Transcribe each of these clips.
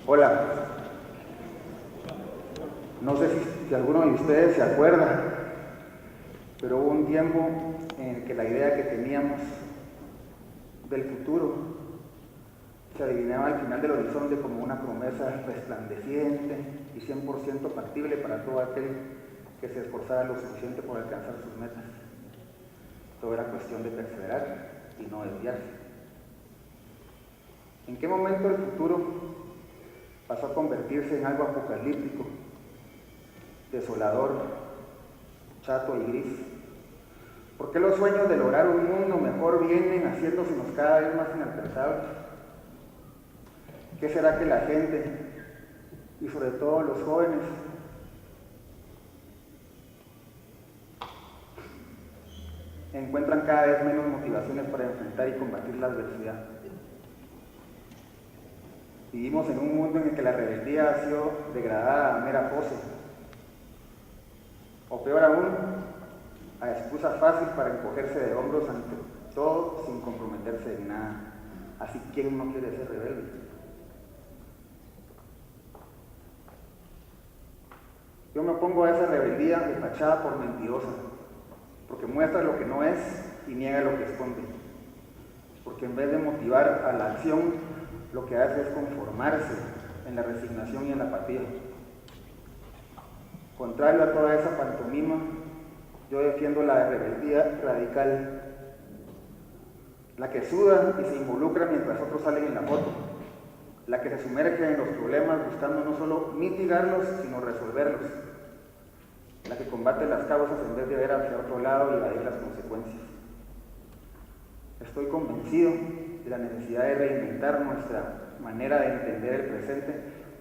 Hola, no sé si alguno de ustedes se acuerda, pero hubo un tiempo en el que la idea que teníamos del futuro se adivinaba al final del horizonte como una promesa resplandeciente y 100% factible para todo aquel que se esforzara lo suficiente por alcanzar sus metas. Todo era cuestión de perseverar y no desviarse. ¿En qué momento el futuro pasó a convertirse en algo apocalíptico, desolador, chato y gris? ¿Por qué los sueños de lograr un mundo mejor vienen haciéndosenos cada vez más inalcanzables? ¿Qué será que la gente, y sobre todo los jóvenes, encuentran cada vez menos motivaciones para enfrentar y combatir la adversidad? Vivimos en un mundo en el que la rebeldía ha sido degradada a mera pose, o peor aún, a excusa fácil para encogerse de hombros ante todo sin comprometerse en nada. Así, ¿quién no quiere ser rebelde? Yo me opongo a esa rebeldía despachada por mentirosa, porque muestra lo que no es y niega lo que esconde, porque en vez de motivar a la acción, lo que hace es conformarse en la resignación y en la apatía. Contrario a toda esa pantomima, yo defiendo la rebeldía radical, la que suda y se involucra mientras otros salen en la foto, la que se sumerge en los problemas buscando no solo mitigarlos, sino resolverlos, la que combate las causas en vez de ver hacia otro lado y evadir las consecuencias. Estoy convencido de la necesidad de reinventar nuestra manera de entender el presente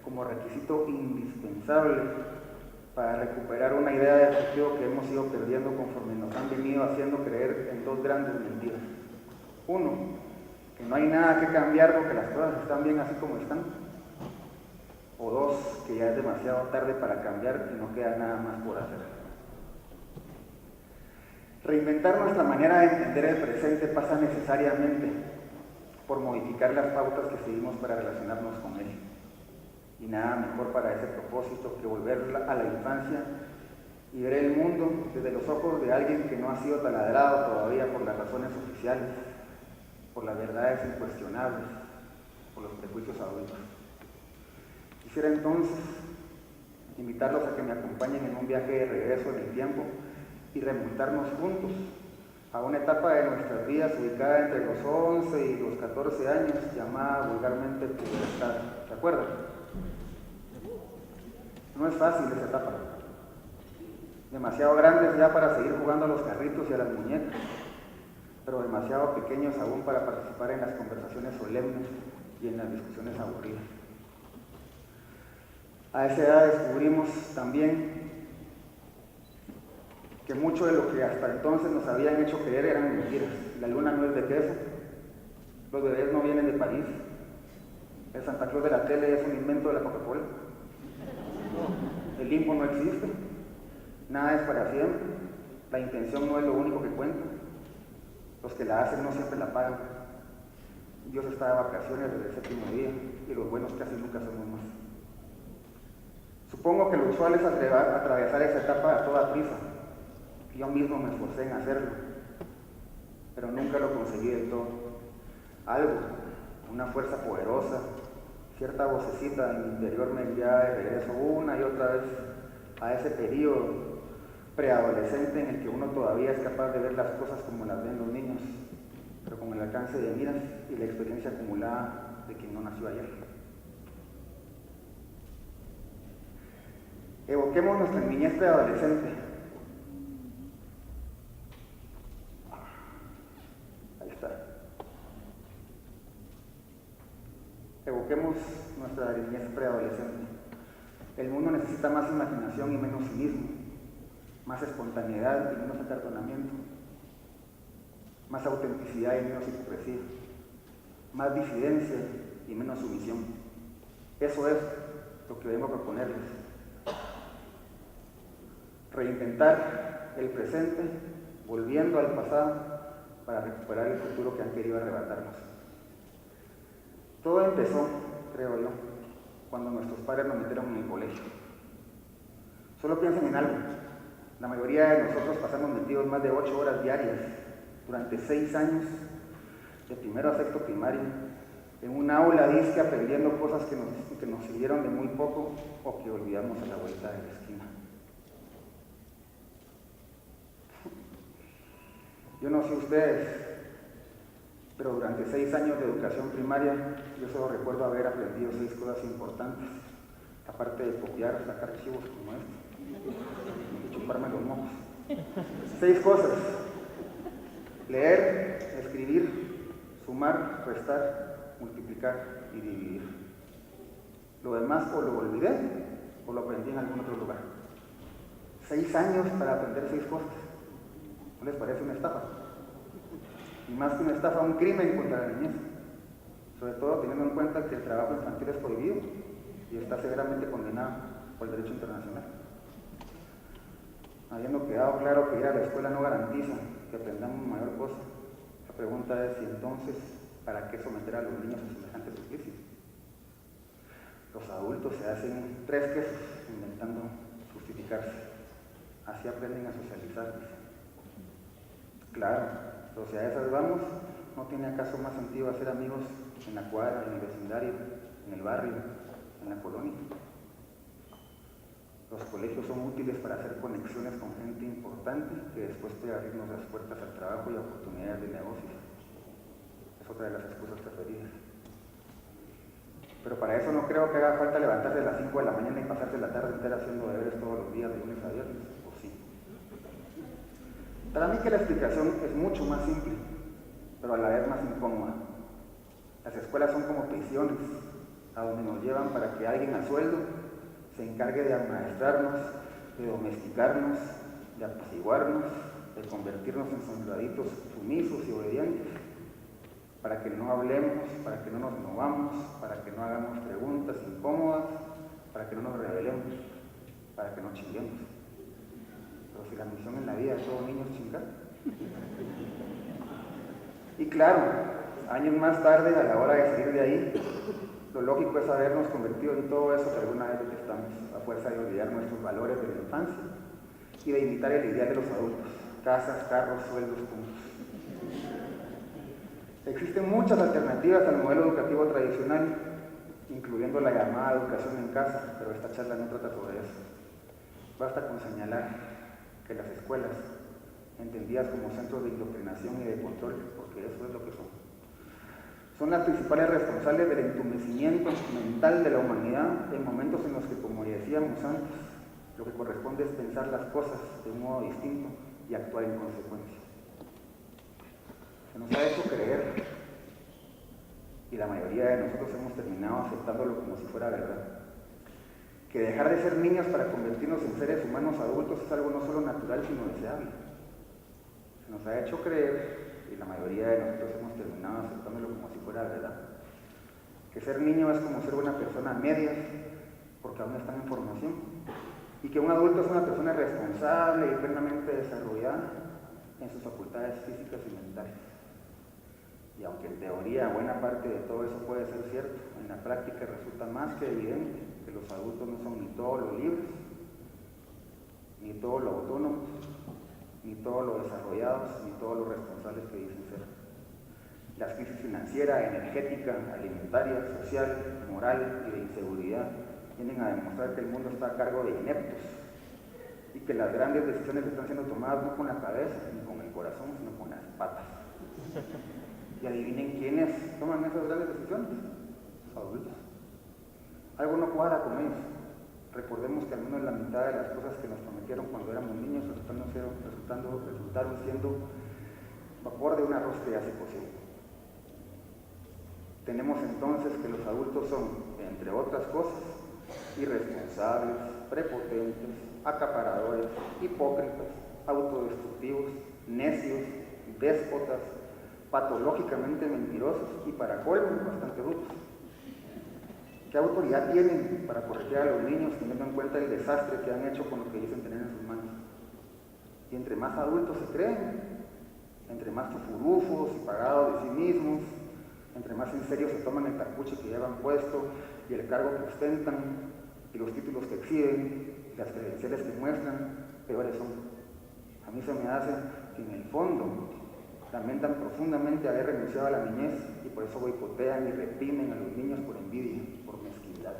como requisito indispensable para recuperar una idea de futuro que hemos ido perdiendo conforme nos han venido haciendo creer en dos grandes mentiras. Uno, que no hay nada que cambiar porque las cosas están bien así como están. O dos, que ya es demasiado tarde para cambiar y no queda nada más por hacer. Reinventar nuestra manera de entender el presente pasa necesariamente por modificar las pautas que seguimos para relacionarnos con él. Y nada mejor para ese propósito que volver a la infancia y ver el mundo desde los ojos de alguien que no ha sido taladrado todavía por las razones oficiales, por las verdades incuestionables, por los prejuicios adultos. Quisiera entonces invitarlos a que me acompañen en un viaje de regreso en el tiempo y remontarnos juntos a una etapa de nuestras vidas ubicada entre los 11 y los 14 años, llamada vulgarmente pubertad. ¿Se acuerdan? No es fácil esa etapa. Demasiado grandes ya para seguir jugando a los carritos y a las muñecas, pero demasiado pequeños aún para participar en las conversaciones solemnes y en las discusiones aburridas. A esa edad descubrimos también que mucho de lo que hasta entonces nos habían hecho creer eran mentiras. La luna no es de queso, los bebés no vienen de París, el Santa Claus de la tele es un invento de la Coca-Cola, el limbo no existe, nada es para siempre, la intención no es lo único que cuenta, los que la hacen no siempre la pagan, Dios está de vacaciones desde el séptimo día y los buenos casi nunca somos más. Supongo que lo usual es atravesar esa etapa a toda prisa. Yo mismo me esforcé en hacerlo, pero nunca lo conseguí del todo. Algo, una fuerza poderosa, cierta vocecita en mi interior me enviaba de regreso una y otra vez a ese periodo preadolescente en el que uno todavía es capaz de ver las cosas como las ven los niños, pero con el alcance de miras y la experiencia acumulada de quien no nació ayer. Evoquemos nuestra niñez preadolescente. Ahí está. Evoquemos nuestra niñez preadolescente. El mundo necesita más imaginación y menos cinismo, más espontaneidad y menos acartonamiento, más autenticidad y menos hipocresía, más disidencia y menos sumisión. Eso es lo que vengo a proponerles. Reinventar el presente, volviendo al pasado, para recuperar el futuro que han querido arrebatarnos. Todo empezó, creo yo, cuando nuestros padres nos metieron en el colegio. Solo piensen en algo. La mayoría de nosotros pasamos metidos más de 8 horas diarias durante 6 años, de primero a sexto primaria, en un aula disque aprendiendo cosas que nos sirvieron de muy poco o que olvidamos a la vuelta de la esquina. Yo no sé ustedes, pero durante 6 años de educación primaria yo solo recuerdo haber aprendido 6 cosas importantes, aparte de copiar, sacar archivos como este, y chuparme los mocos. 6 cosas: leer, escribir, sumar, restar, multiplicar y dividir. Lo demás o lo olvidé o lo aprendí en algún otro lugar. 6 años para aprender 6 cosas. ¿No les parece una estafa? Y más que una estafa, un crimen contra la niñez. Sobre todo teniendo en cuenta que el trabajo infantil es prohibido y está severamente condenado por el derecho internacional. Habiendo quedado claro que ir a la escuela no garantiza que aprendamos mayor cosa, la pregunta es: ¿y entonces para qué someter a los niños a semejantes suplicios? Los adultos se hacen 3 quesos intentando justificarse. Así aprenden a socializar, dicen. Claro, pero si a esas vamos, ¿no tiene acaso más sentido hacer amigos en la cuadra, en el vecindario, en el barrio, en la colonia? Los colegios son útiles para hacer conexiones con gente importante que después puede abrirnos las puertas al trabajo y a oportunidades de negocios. Es otra de las excusas preferidas. Pero para eso no creo que haga falta levantarse a las 5 de la mañana y pasarse la tarde entera haciendo deberes todos los días de lunes a viernes, ¿o sí? Para mí que la explicación es mucho más simple, pero a la vez más incómoda. Las escuelas son como prisiones, a donde nos llevan para que alguien a sueldo se encargue de amaestrarnos, de domesticarnos, de apaciguarnos, de convertirnos en soldaditos sumisos y obedientes, para que no hablemos, para que no nos movamos, para que no hagamos preguntas incómodas, para que no nos rebelemos, para que no chinguemos. Pero si la misión en la vida de todo niño es chingar. Y claro, años más tarde, a la hora de salir de ahí, lo lógico es habernos convertido en todo eso que alguna vez detestamos, a fuerza de olvidar nuestros valores de la infancia y de imitar el ideal de los adultos: casas, carros, sueldos, puntos. Existen muchas alternativas al modelo educativo tradicional, incluyendo la llamada educación en casa, pero esta charla no trata sobre eso. Basta con señalar que las escuelas, entendidas como centros de indoctrinación y de control, porque eso es lo que son las principales responsables del entumecimiento mental de la humanidad en momentos en los que, como decíamos antes, lo que corresponde es pensar las cosas de un modo distinto y actuar en consecuencia. Se nos ha hecho creer, y la mayoría de nosotros hemos terminado aceptándolo como si fuera verdad, que dejar de ser niños para convertirnos en seres humanos adultos es algo no solo natural, sino deseable. Se nos ha hecho creer, y la mayoría de nosotros hemos terminado aceptándolo como si fuera verdad, que ser niño es como ser una persona a medias, porque aún está en formación, y que un adulto es una persona responsable y plenamente desarrollada en sus facultades físicas y mentales. Y aunque en teoría buena parte de todo eso puede ser cierto, en la práctica resulta más que evidente que los adultos no son ni todo lo libres, ni todo lo autónomos, ni todo lo desarrollados, ni todo lo responsables que dicen ser. Las crisis financiera, energética, alimentaria, social, moral y de inseguridad vienen a demostrar que el mundo está a cargo de ineptos y que las grandes decisiones están siendo tomadas no con la cabeza ni con el corazón, sino con las patas. Y adivinen quiénes toman esas grandes decisiones: los adultos. Algo no cuadra con ellos. Recordemos que al menos la mitad de las cosas que nos prometieron cuando éramos niños resultaron siendo vapor de un arroz que ya se coció. Tenemos entonces que los adultos son, entre otras cosas, irresponsables, prepotentes, acaparadores, hipócritas, autodestructivos, necios, déspotas, patológicamente mentirosos y, para colmo, bastante brutos. ¿Qué autoridad tienen para corregir a los niños teniendo en cuenta el desastre que han hecho con lo que dicen tener en sus manos? Y entre más adultos se creen, entre más fufurufos y pagados de sí mismos, Entre más en serio se toman el capuche que llevan puesto y el cargo que ostentan y los títulos que exhiben y las credenciales que muestran, peores son. A mí se me hace que en el fondo lamentan profundamente haber renunciado a la niñez y por eso boicotean y reprimen a los niños por envidia, por mezquindad.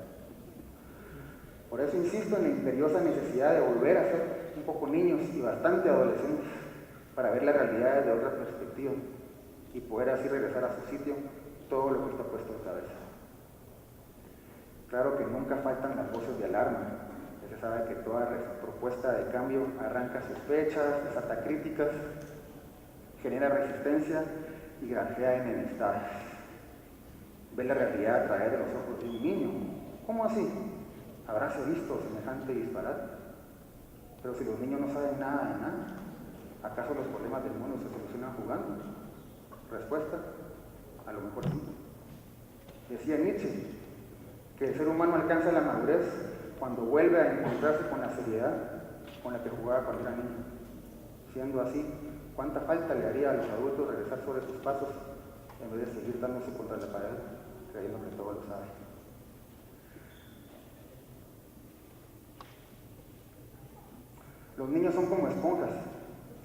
Por eso insisto en la imperiosa necesidad de volver a ser un poco niños y bastante adolescentes para ver la realidad desde otra perspectiva y poder así regresar a su sitio todo lo que está puesto de cabeza. Claro que nunca faltan las voces de alarma. Ya se sabe que toda propuesta de cambio arranca sospechas, desata críticas, genera resistencia y granjea enemistades. Ve la realidad a través de los ojos de un niño. ¿Cómo así? ¿Habráse visto semejante disparate? Pero si los niños no saben nada de nada, ¿acaso los problemas del mundo se solucionan jugando? Respuesta, a lo mejor sí. Decía Nietzsche que el ser humano alcanza la madurez cuando vuelve a encontrarse con la seriedad con la que jugaba cuando era niño. Siendo así, ¿cuánta falta le haría a los adultos regresar sobre sus pasos en vez de seguir dándose contra la pared, creyendo que todo lo sabe? Los niños son como esponjas,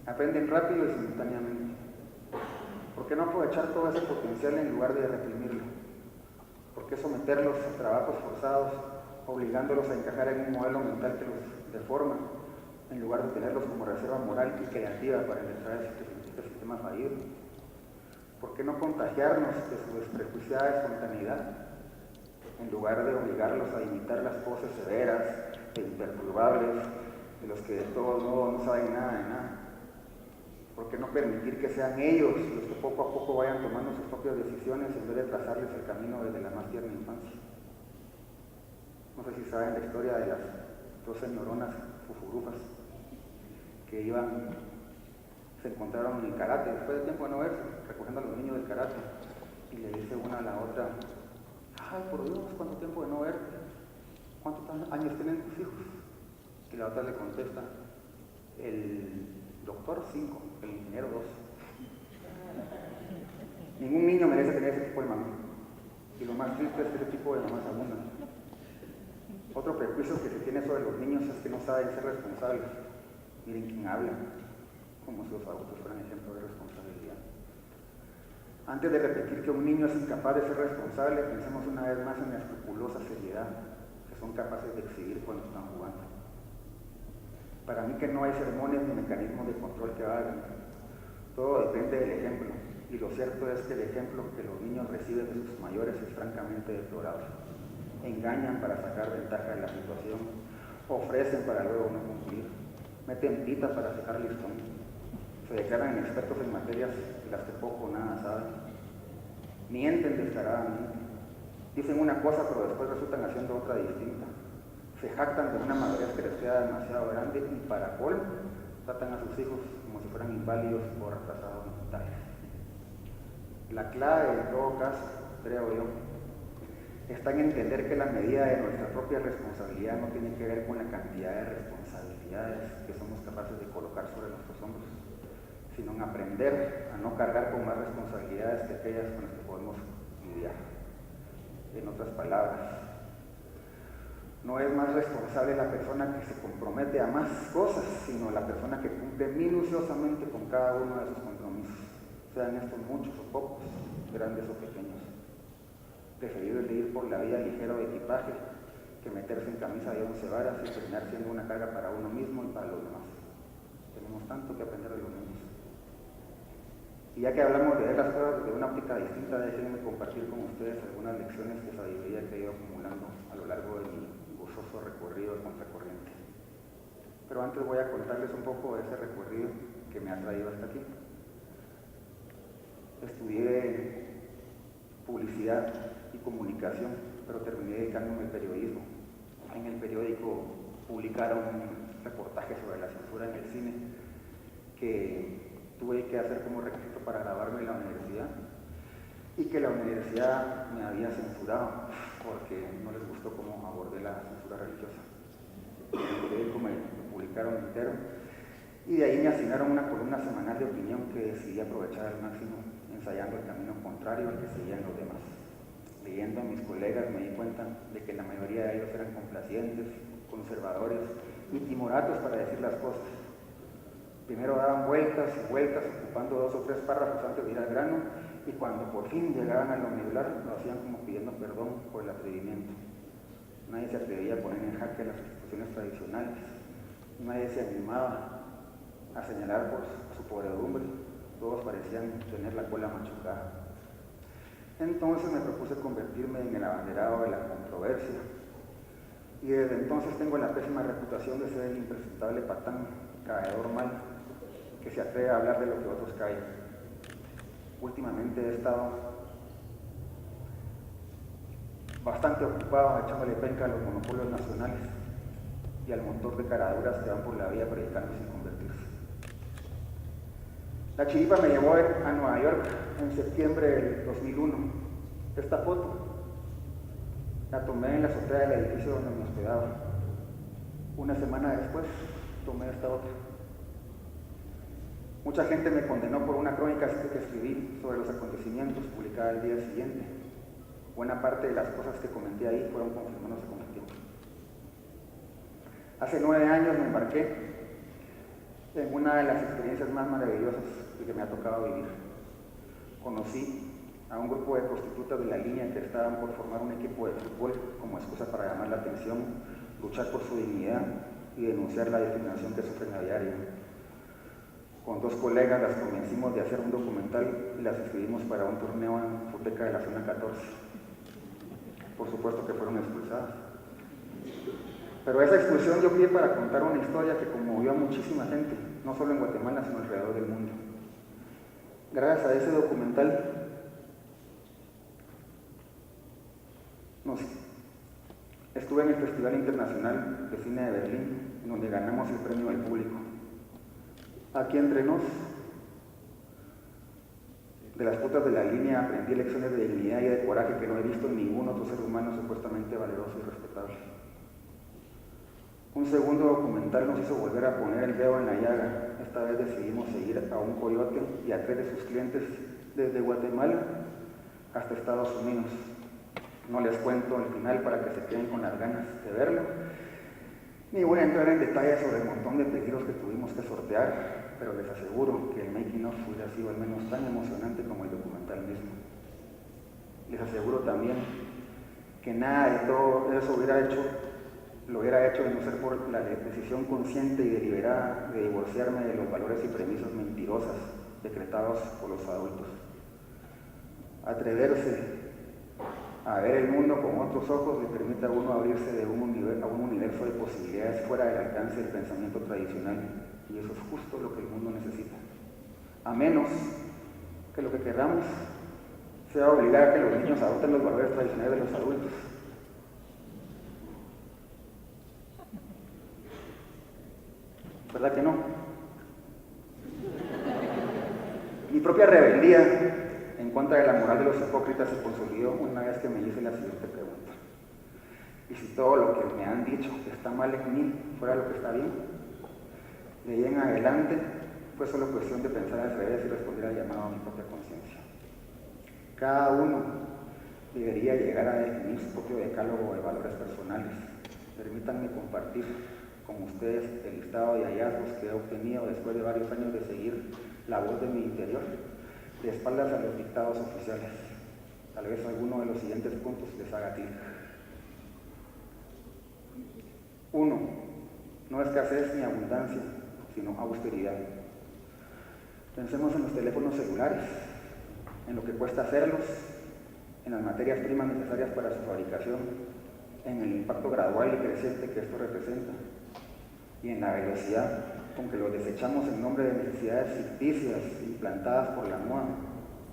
aprenden rápido y simultáneamente. ¿Por qué no aprovechar todo ese potencial en lugar de reprimirlo? ¿Por qué someterlos a trabajos forzados, obligándolos a encajar en un modelo mental que los deforma, en lugar de tenerlos como reserva moral y creativa para entrar a este sistema fallido? ¿Por qué no contagiarnos de su desprejuiciada espontaneidad, en lugar de obligarlos a imitar las poses severas e imperturbables de los que de todos modos no saben nada de nada? ¿Por qué no permitir que sean ellos los que poco a poco vayan tomando sus propias decisiones en vez de trazarles el camino desde la más tierna infancia? No sé si saben la historia de las dos señoronas fufurufas que se encontraron en el karate después de tiempo de no verse, recogiendo a los niños del karate, y le dice una a la otra: ay, por Dios, ¿cuánto tiempo de no verte? ¿Cuántos años tienen tus hijos? Y la otra le contesta: el doctor 5, el ingeniero 2. Ningún niño merece tener ese tipo de mamá. Y lo más triste es que ese tipo de mamás abundan. Otro prejuicio que se tiene sobre los niños es que no saben ser responsables. Miren quién habla, como si los adultos fueran ejemplo de responsabilidad. Antes de repetir que un niño es incapaz de ser responsable, pensemos una vez más en la escrupulosa seriedad que son capaces de exhibir cuando están jugando. Para mí que no hay sermones ni mecanismos de control que hagan. Todo depende del ejemplo. Y lo cierto es que el ejemplo que los niños reciben de sus mayores es francamente deplorable. Engañan para sacar ventaja de la situación, ofrecen para luego no cumplir, meten pita para sacar listón, se declaran expertos en materias de las que poco o nada saben, mienten descaradamente, dicen una cosa pero después resultan haciendo otra distinta. Se jactan de una madurez que les queda demasiado grande y para colmo tratan a sus hijos como si fueran inválidos o retrasados mentales. La clave en todo caso, creo yo, está en entender que la medida de nuestra propia responsabilidad no tiene que ver con la cantidad de responsabilidades que somos capaces de colocar sobre nuestros hombros, sino en aprender a no cargar con más responsabilidades que aquellas con las que podemos lidiar. En otras palabras, no es más responsable la persona que se compromete a más cosas, sino la persona que cumple minuciosamente con cada uno de sus compromisos, sean estos muchos o pocos, grandes o pequeños. Preferible ir por la vida ligero de equipaje que meterse en camisa de 11 varas y terminar siendo una carga para uno mismo y para los demás. Tenemos tanto que aprender de los niños. Y ya que hablamos de ver las cosas desde una óptica distinta, déjenme compartir con ustedes algunas lecciones de sabiduría que he ido acumulando a lo largo de mi gozoso recorrido de contracorriente. Pero antes voy a contarles un poco de ese recorrido que me ha traído hasta aquí. Estudié publicidad y comunicación, pero terminé dedicándome al periodismo. En el periódico publicaron un reportaje sobre la censura en el cine que tuve que hacer como requisito para graduarme en la universidad y que la universidad me había censurado porque no les gustó cómo abordé la censura religiosa. En el periódico me publicaron entero y de ahí me asignaron una columna semanal de opinión que decidí aprovechar al máximo ensayando el camino con contrario al que seguían los demás. Leyendo a mis colegas me di cuenta de que la mayoría de ellos eran complacientes, conservadores y timoratos para decir las cosas. Primero daban vueltas y vueltas, ocupando 2 o 3 párrafos antes de ir al grano, y cuando por fin llegaban a lo medular, lo hacían como pidiendo perdón por el atrevimiento. Nadie se atrevía a poner en jaque las instituciones tradicionales, nadie se animaba a señalar por su podredumbre, todos parecían tener la cola machucada. Entonces me propuse convertirme en el abanderado de la controversia, y desde entonces tengo la pésima reputación de ser el impresentable patán, caedor mal, que se atreve a hablar de lo que otros callan. Últimamente he estado bastante ocupado echándole penca a los monopolios nacionales y al montón de caraduras que van por la vida predicando sin convertirse. La chiripa me llevó a Nueva York en septiembre del 2001. Esta foto la tomé en la azotea del edificio donde me hospedaba. Una semana después tomé esta otra. Mucha gente me condenó por una crónica que escribí sobre los acontecimientos publicada el día siguiente. Buena parte de las cosas que comenté ahí fueron confirmándose con el tiempo. Hace 9 años me embarqué en una de las experiencias más maravillosas que me ha tocado vivir. Conocí a un grupo de prostitutas de la línea que estaban por formar un equipo de fútbol como excusa para llamar la atención, luchar por su dignidad y denunciar la discriminación que sufren a diario. Con 2 colegas las convencimos de hacer un documental y las inscribimos para un torneo en Futeca de la zona 14. Por supuesto que fueron expulsadas. Pero esa expulsión dio pie para contar una historia que conmovió a muchísima gente, no solo en Guatemala, sino alrededor del mundo. Gracias a ese documental, estuve en el Festival Internacional de Cine de Berlín, en donde ganamos el premio del público. Aquí entre nos, de las putas de la línea, aprendí lecciones de dignidad y de coraje que no he visto en ningún otro ser humano supuestamente valeroso y respetable. Un segundo documental nos hizo volver a poner el dedo en la llaga. Esta vez decidimos seguir a un coyote y a 3 de sus clientes desde Guatemala hasta Estados Unidos. No les cuento el final para que se queden con las ganas de verlo, ni voy a entrar en detalles sobre el montón de peligros que tuvimos que sortear, pero les aseguro que el making of hubiera sido al menos tan emocionante como el documental mismo. Les aseguro también que nada de todo eso lo hubiera hecho de no ser por la decisión consciente y deliberada de divorciarme de los valores y premisas mentirosas decretados por los adultos. Atreverse a ver el mundo con otros ojos le permite a uno abrirse a un universo de posibilidades fuera del alcance del pensamiento tradicional, y eso es justo lo que el mundo necesita. A menos que lo que queramos sea obligar a que los niños adopten los valores tradicionales de los adultos. ¿Verdad que no? Mi propia rebeldía en contra de la moral de los hipócritas se consolidó una vez que me hice la siguiente pregunta: ¿y si todo lo que me han dicho que está mal en mí fuera lo que está bien? De ahí en adelante fue solo cuestión de pensar al revés y responder al llamado a mi propia conciencia. Cada uno debería llegar a definir su propio decálogo de valores personales. Permítanme compartir con ustedes el listado de hallazgos que he obtenido después de varios años de seguir la voz de mi interior, de espaldas a los dictados oficiales. Tal vez alguno de los siguientes puntos les haga clic. 1. No escasez ni abundancia, sino austeridad. Pensemos en los teléfonos celulares, en lo que cuesta hacerlos, en las materias primas necesarias para su fabricación, en el impacto gradual y creciente que esto representa, y en la velocidad con que los desechamos en nombre de necesidades ficticias implantadas por la moda,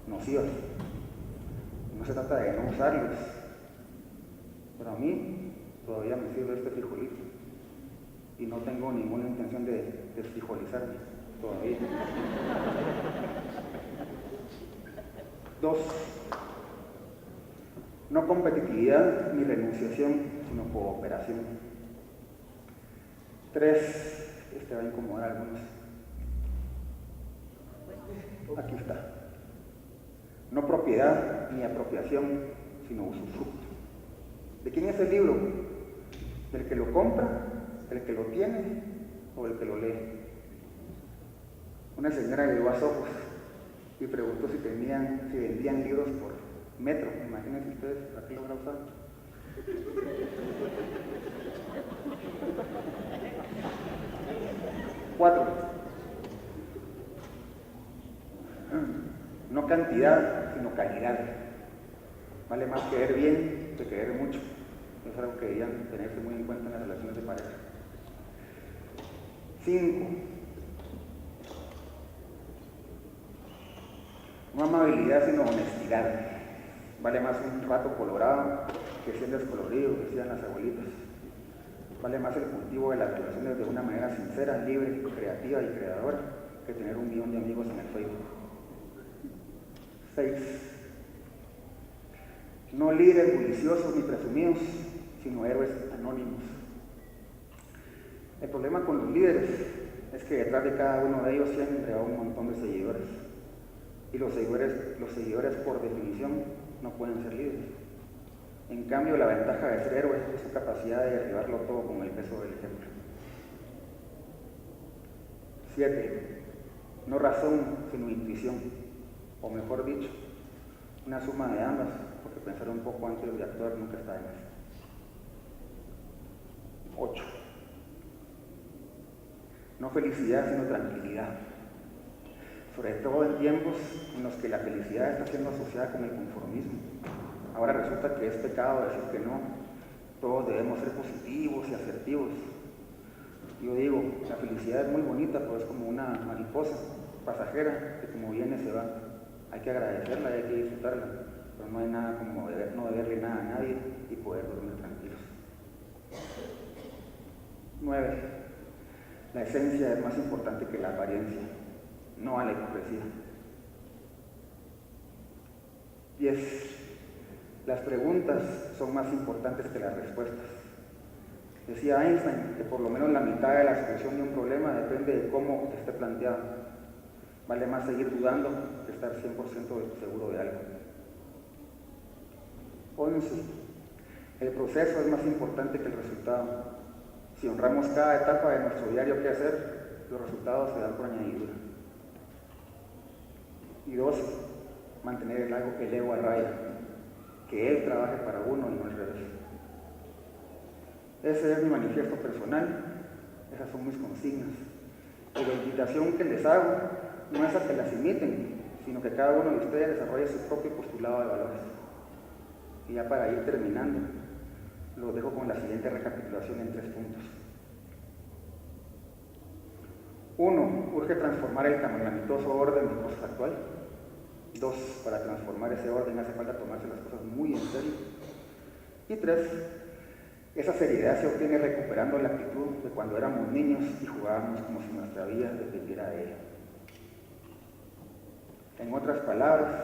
nocivas. No se trata de no usarlos, pero a mí todavía me sirve este frijolito y no tengo ninguna intención de desfrijolizarme todavía. 2. No competitividad ni renunciación, sino cooperación. 3. Este va a incomodar a algunos. Aquí está. No propiedad ni apropiación, sino usufructo. ¿De quién es el libro? ¿Del que lo compra, del que lo tiene o del que lo lee? Una señora llegó a Sojos y preguntó si vendían libros por metro. Imagínense ustedes, ¿para qué lo habrá usado? Cuatro. No cantidad, sino calidad. Vale más querer bien que querer mucho. Es algo que deberían tenerse muy en cuenta en las relaciones de pareja. 5. No amabilidad, sino honestidad. Vale más un rato colorado que 100 descoloridos, decían las abuelitas. Vale más el cultivo de las relaciones de una manera sincera, libre, creativa y creadora que tener 1.000.000 de amigos en el Facebook. 6. No líderes bulliciosos ni presumidos, sino héroes anónimos. El problema con los líderes es que detrás de cada uno de ellos siempre hay un montón de seguidores. Y los seguidores por definición no pueden ser líderes. En cambio, la ventaja de ser héroe es su capacidad de derribarlo todo con el peso del ejemplo. 7. No razón, sino intuición. O mejor dicho, una suma de ambas, porque pensar un poco antes de actuar nunca está de más. 8. No felicidad, sino tranquilidad. Sobre todo en tiempos en los que la felicidad está siendo asociada con el conformismo. Ahora resulta que es pecado decir que no. Todos debemos ser positivos y asertivos. Yo digo, la felicidad es muy bonita, pero es como una mariposa pasajera que como viene se va. Hay que agradecerla, hay que disfrutarla, pero no hay nada como no deberle nada a nadie y poder dormir tranquilos. 9. La esencia es más importante que la apariencia, no a la hipocresía. 10. Las preguntas son más importantes que las respuestas. Decía Einstein que por lo menos la mitad de la solución de un problema depende de cómo esté planteado. Vale más seguir dudando que estar 100% seguro de algo. 11. El proceso es más importante que el resultado. Si honramos cada etapa de nuestro diario que hacer, los resultados se dan por añadidura. Y 12. Mantener el ego a raya. Que él trabaje para uno y no al revés. Ese es mi manifiesto personal, esas son mis consignas. Y la invitación que les hago no es a que las imiten, sino que cada uno de ustedes desarrolle su propio postulado de valores. Y ya para ir terminando, los dejo con la siguiente recapitulación en 3 puntos. 1. Urge transformar el calamitoso orden de cosas actual. 2. Para transformar ese orden hace falta tomarse las cosas muy en serio. Y 3. Esa seriedad se obtiene recuperando la actitud de cuando éramos niños y jugábamos como si nuestra vida dependiera de ella. En otras palabras,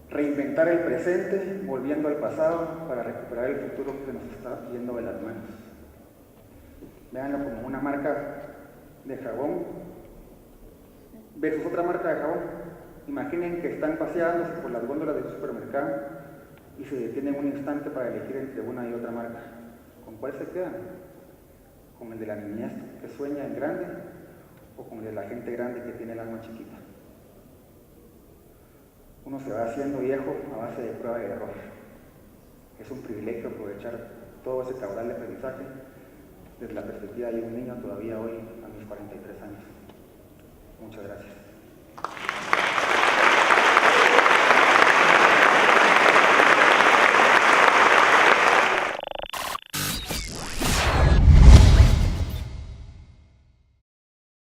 reinventar el presente volviendo al pasado para recuperar el futuro que nos está yendo de las manos. Véanlo como una marca de jabón versus otra marca de jabón. Imaginen que están paseándose por las góndolas del supermercado y se detienen un instante para elegir entre una y otra marca. ¿Con cuál se quedan? ¿Con el de la niñez que sueña en grande o con el de la gente grande que tiene el alma chiquita? Uno se va haciendo viejo a base de prueba y error. Es un privilegio aprovechar todo ese caudal de aprendizaje desde la perspectiva de un niño todavía hoy a mis 43 años. Muchas gracias.